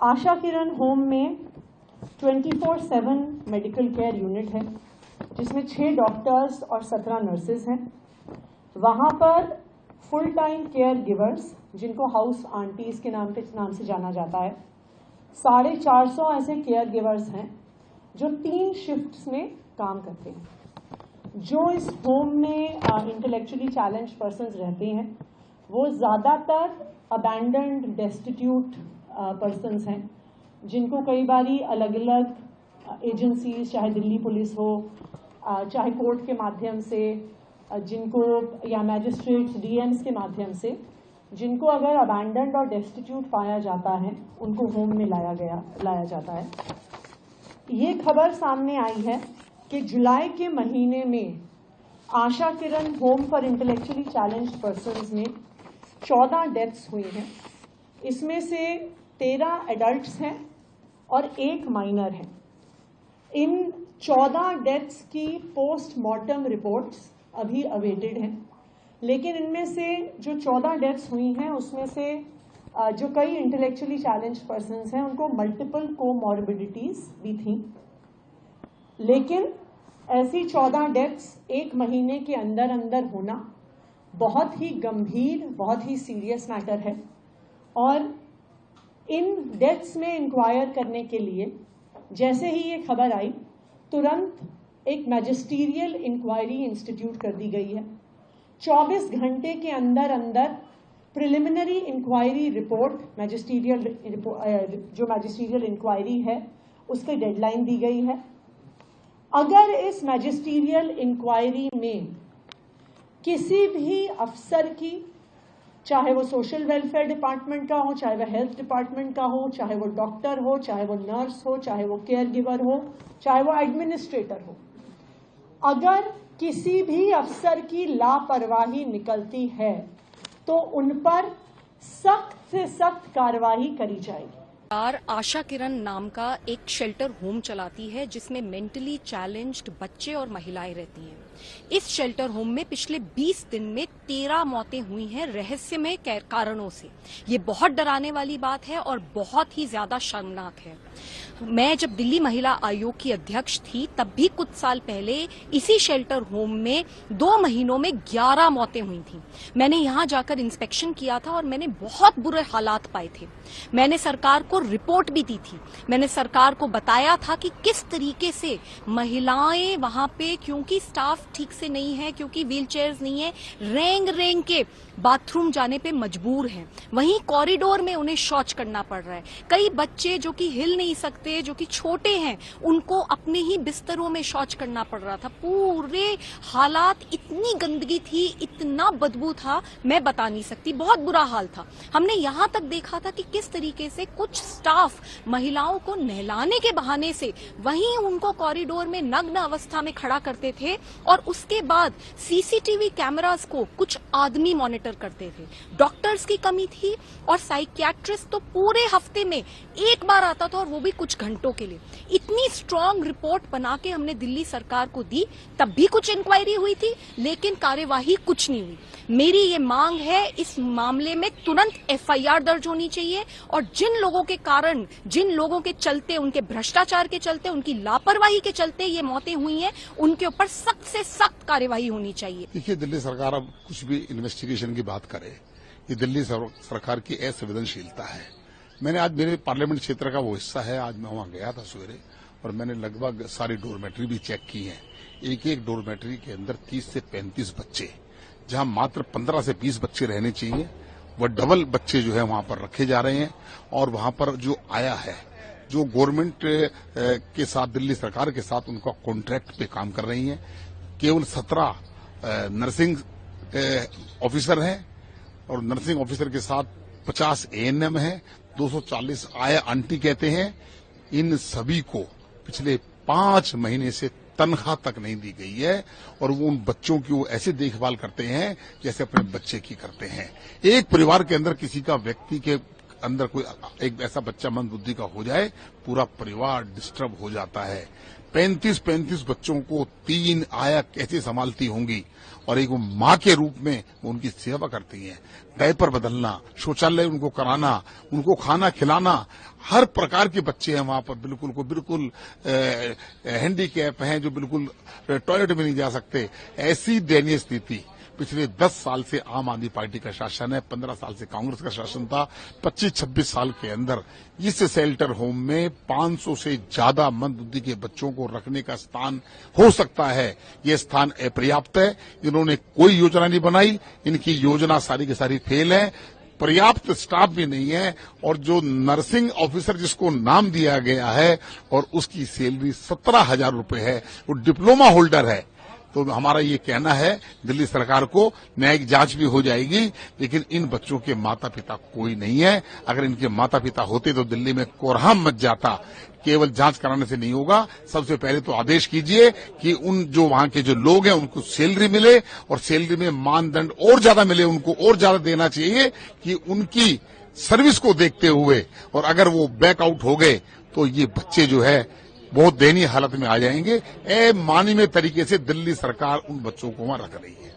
आशा Kiran home में 24/7 medical care unit है, जिसमें 6 डॉक्टर्स और 17 नर्सेज हैं। वहाँ पर फुल टाइम केयर गिवर्स, जिनको हाउस आंटीज के नाम से जाना जाता है, 450 ऐसे केयर गिवर्स हैं जो 3 शिफ्ट्स में काम करते हैं। जो इस होम में इंटेलेक्चुअली चैलेंज पर्सन्स रहते हैं वो ज़्यादातर अबैंडन्ड डेस्टिट्यूट पर्सन्स हैं, जिनको कई बारी अलग अलग एजेंसीज, चाहे दिल्ली पुलिस हो, चाहे कोर्ट के माध्यम से, जिनको या मैजिस्ट्रेट्स डीएम्स के माध्यम से, जिनको अगर अबैंडन्ड और डेस्टिट्यूट पाया जाता है उनको होम में लाया जाता है। ये खबर सामने आई है कि जुलाई के महीने में Asha Kiran home for intellectually challenged persons में 14 डेथ्स हुई हैं। इसमें से 13 एडल्ट्स हैं और 1 माइनर है। इन 14 डेथ्स की पोस्टमार्टम रिपोर्ट्स अभी अवेटेड हैं, लेकिन इनमें से जो 14 डेथ्स हुई हैं उसमें से जो कई इंटेलेक्चुअली चैलेंज्ड पर्सन्स हैं उनको मल्टीपल कोमॉर्बिडिटीज भी थी। लेकिन ऐसी 14 डेथ्स 1 महीने के अंदर अंदर होना बहुत ही गंभीर, बहुत ही सीरियस मैटर है। और इन डेथ्स में इंक्वायर करने के लिए जैसे ही ये खबर आई, तुरंत एक मैजिस्टीरियल इंक्वायरी इंस्टीट्यूट कर दी गई है। 24 घंटे के अंदर अंदर प्रिलिमिनरी इंक्वायरी रिपोर्ट, जो मैजिस्टीरियल इंक्वायरी है उसकी डेडलाइन दी गई है। अगर इस मैजिस्टीरियल इंक्वायरी में किसी भी अफसर की, चाहे वो सोशल वेलफेयर डिपार्टमेंट का हो, चाहे वो हेल्थ डिपार्टमेंट का हो, चाहे वो डॉक्टर हो, चाहे वो नर्स हो, चाहे वो केयर गिवर हो, चाहे वो एडमिनिस्ट्रेटर हो, अगर किसी भी अफसर की लापरवाही निकलती है तो उन पर सख्त से सख्त कार्रवाई करी जाएगी। आशा किरण नाम का एक शेल्टर होम चलाती है जिसमें मेंटली चैलेंज्ड बच्चे और महिलाएं रहती हैं। इस शेल्टर होम में पिछले 20 दिन में 13 मौतें हुई हैं रहस्यमय कारणों से। ये बहुत डराने वाली बात है और बहुत ही ज्यादा शर्मनाक है। मैं जब दिल्ली महिला आयोग की अध्यक्ष थी तब भी कुछ साल पहले इसी शेल्टर होम में 2 महीनों में 11 मौतें हुई थी। मैंने यहाँ जाकर इंस्पेक्शन किया था और मैंने बहुत बुरे हालात पाए थे। मैंने सरकार को रिपोर्ट भी दी थी। मैंने सरकार को बताया था कि किस तरीके से महिलाएं वहां पे, क्योंकि स्टाफ ठीक से नहीं है, क्योंकि व्हील चेयर्स नहीं है, रेंग रेंग के बाथरूम जाने पे मजबूर हैं। वहीं कॉरिडोर में उन्हें शौच करना पड़ रहा है। कई बच्चे जो कि हिल नहीं सकते, जो कि छोटे हैं, उनको अपने ही बिस्तरों में शौच करना पड़ रहा था। पूरे हालात, इतनी गंदगी थी, इतना बदबू था, मैं बता नहीं सकती, बहुत बुरा हाल था। हमने यहाँ तक देखा था कि किस तरीके से कुछ स्टाफ महिलाओं को नहलाने के बहाने से वहीं उनको कॉरिडोर में नग्न अवस्था में खड़ा करते थे और उसके बाद सीसीटीवी कैमरास को कुछ आदमी मॉनिटर करते थे। डॉक्टर्स की कमी थी और साइकियाट्रिस्ट तो पूरे हफ्ते में एक बार आता था और वो भी कुछ घंटों के लिए। इतनी स्ट्रांग रिपोर्ट बना के हमने दिल्ली सरकार को दी, तब भी कुछ इंक्वायरी हुई थी लेकिन कार्यवाही कुछ नहीं हुई। मेरी ये मांग है, इस मामले में तुरंत एफआईआर दर्ज होनी चाहिए और जिन लोगों के कारण, जिन लोगों के चलते, उनके भ्रष्टाचार के चलते, उनकी लापरवाही के चलते ये मौतें हुई हैं, उनके ऊपर सख्त से सख्त कार्यवाही होनी चाहिए। देखिए, दिल्ली सरकार अब कुछ भी इन्वेस्टिगेशन की बात करे, ये दिल्ली सरकार की असंवेदनशीलता है। मैंने आज, मेरे पार्लियामेंट क्षेत्र का वो हिस्सा है, आज मैं वहां गया था सवेरे और मैंने लगभग सारी डोरमेट्री भी चेक की है। एक एक डोरमेट्री के अंदर 30 से 35 बच्चे, जहां मात्र 15 से 20 बच्चे रहने चाहिए, वह डबल बच्चे जो है वहां पर रखे जा रहे हैं। और वहां पर जो आया है, जो गवर्नमेंट के साथ, दिल्ली सरकार के साथ उनका कॉन्ट्रैक्ट पे काम कर रही है, केवल 17 नर्सिंग ऑफिसर हैं और नर्सिंग ऑफिसर के साथ 50 एएनएम है, 240 आया आंटी कहते हैं। इन सभी को पिछले 5 महीने से तनख्वाह तक नहीं दी गई है और वो उन बच्चों की वो ऐसे देखभाल करते हैं जैसे अपने बच्चे की करते हैं। एक परिवार के अंदर किसी का व्यक्ति के अंदर कोई एक ऐसा बच्चा मंद बुद्धि का हो जाए, पूरा परिवार डिस्टर्ब हो जाता है। 35 बच्चों को 3 आया कैसे संभालती होंगी, और एक वो माँ के रूप में वो उनकी सेवा करती हैं। डायपर बदलना, शौचालय उनको कराना, उनको खाना खिलाना, हर प्रकार के बच्चे हैं वहां पर, बिल्कुल हैंडीकैप हैं जो बिल्कुल टॉयलेट में नहीं जा सकते। ऐसी दयनीय स्थिति पिछले 10 साल से आम आदमी पार्टी का शासन है, 15 साल से कांग्रेस का शासन था। 25-26 साल के अंदर इस शेल्टर होम में 500 से ज्यादा मंद बुद्धि के बच्चों को रखने का स्थान हो सकता है। ये स्थान अपर्याप्त है। इन्होंने कोई योजना नहीं बनाई, इनकी योजना सारी की सारी फेल है। पर्याप्त स्टाफ भी नहीं है, और जो नर्सिंग ऑफिसर जिसको नाम दिया गया है और उसकी सैलरी 17,000 रुपए है, वो डिप्लोमा होल्डर है। तो हमारा ये कहना है दिल्ली सरकार को, न्यायिक जांच भी हो जाएगी, लेकिन इन बच्चों के माता पिता कोई नहीं है। अगर इनके माता पिता होते तो दिल्ली में कोहराम मच जाता। केवल जांच कराने से नहीं होगा, सबसे पहले तो आदेश कीजिए कि उन जो वहां के जो लोग हैं उनको सैलरी मिले, और सैलरी में मानदंड और ज्यादा मिले, उनको और ज्यादा देना चाहिए कि उनकी सर्विस को देखते हुए। और अगर वो बैकआउट हो गए तो ये बच्चे जो है बहुत दयनीय हालत में आ जाएंगे। मानवीय तरीके से दिल्ली सरकार उन बच्चों को वहां रख रही है।